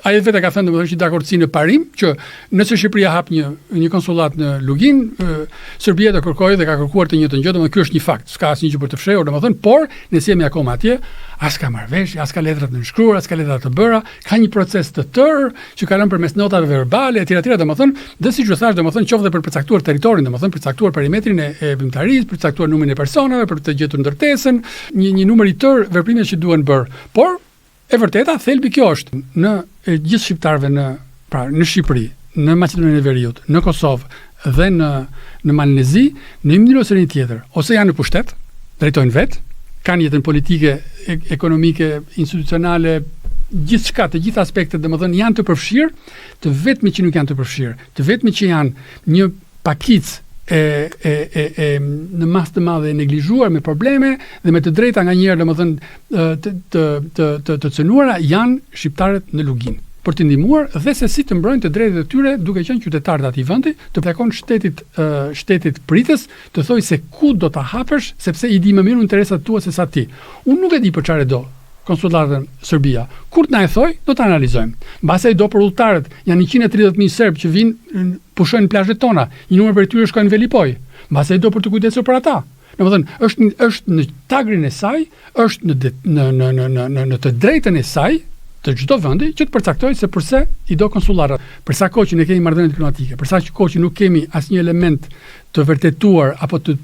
ai vetë ka thënë domethënë që dakordsi në parim që nëse Shqipëria hap një konsullat në Lugin, Serbia do kërkojë dhe ka kërkuar të njëjtën gjë, domethënë ky është një fakt, s'ka asnjë gjë për të fshehur, domethënë, por nëse jemi akoma atje, as ka marrëveshje, as ka letra të nënshkruara, as ka letra të bëra, ka një proces të tërë që kalon përmes notave verbale etj etj, domethënë, dhe siç u thash, domethënë qoftë për përcaktuar territorin, domethënë përcaktuar perimetrin e veprimtarisë, përcaktuar numrin e personave, për të gjetur ndërtesën, një numër i tërë veprime që duhen bërë. Por e vërteta, thelbi kjo është në gjithë shqiptarëve në Shqipëri, në Maqedoninë e Veriut, në Kosovë dhe në Malnezi, në një mënyrë ose një tjetër, ose janë në pushtet, drejtojnë vetë, kanë jetën politike, ekonomike, institucionale, gjithçka, të gjitha aspektet, domethënë janë të përfshirë, të vetmi që nuk janë të përfshirë, të vetmi që janë një pakicë në masë të madhe e neglizhuar me probleme dhe me të drejta nganjëherë domethënë të cënuara janë shqiptarët në Lugin për të ndihmuar dhe se si të mbrojnë të drejtat e tyre duke qenë qytetarë të atij vendi, të takon shtetit pritës, të thojë se ku do ta hapësh sepse i di më mirë interesat tua se sa ti. Unë nuk e di për çfarë do konsullatën Serbia. Kur na e thoj, do ta analizojmë. Mbase do për udhëtarët, janë 130.000 serb që vinë pushojnë plazhet tona. Një numër prej tyre shkojnë në Velipoj. Mbase do për të kujdesur për ata. Domethënë, është në tagrin e saj, është në të drejtën e saj të çdo vendi që të përcaktojë se përse i do konsullatët. Për sa kohë që ne kemi marrëdhënie diplomatike, për sa kohë që nuk kemi asnjë element të vërtetuar apo të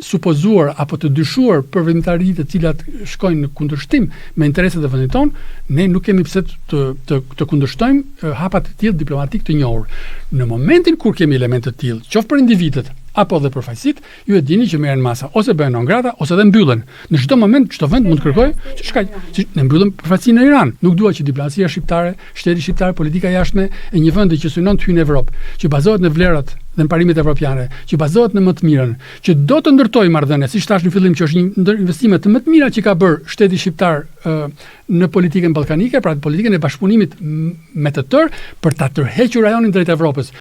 supozuar apo të dyshuar për veprimtaritë të cilat shkojnë në kundërshtim me interesat e vendit tonë, ne nuk kemi pse të kundërshtojmë hapa të tillë diplomatik të njohur. Në momentin kur kemi elemente të tillë, qoftë për individët apo dhe për faqësit, ju e dini që merren masa, ose bëhen non grata ose dhe mbyllen. Në çdo moment çdo vend mund të kërkojë, si ne mbyllim përfaqësinë në Iran. Nuk dua që diplomacia shqiptare, shteti shqiptar, politika jashtme e një vendi që synon të hyjë në Evropë, që bazohet në vlerat dhe në parimet evropiane, që bazohet në më të mirën, që do të ndërtojë marrëdhënie, siç thash në fillim që është një ndër investimet të më të mira që ka bërë shteti shqiptar në politikën ballkanike, pra politikën e bashkëpunimit me të tërë për ta tërhequr rajonin drejt Evropës.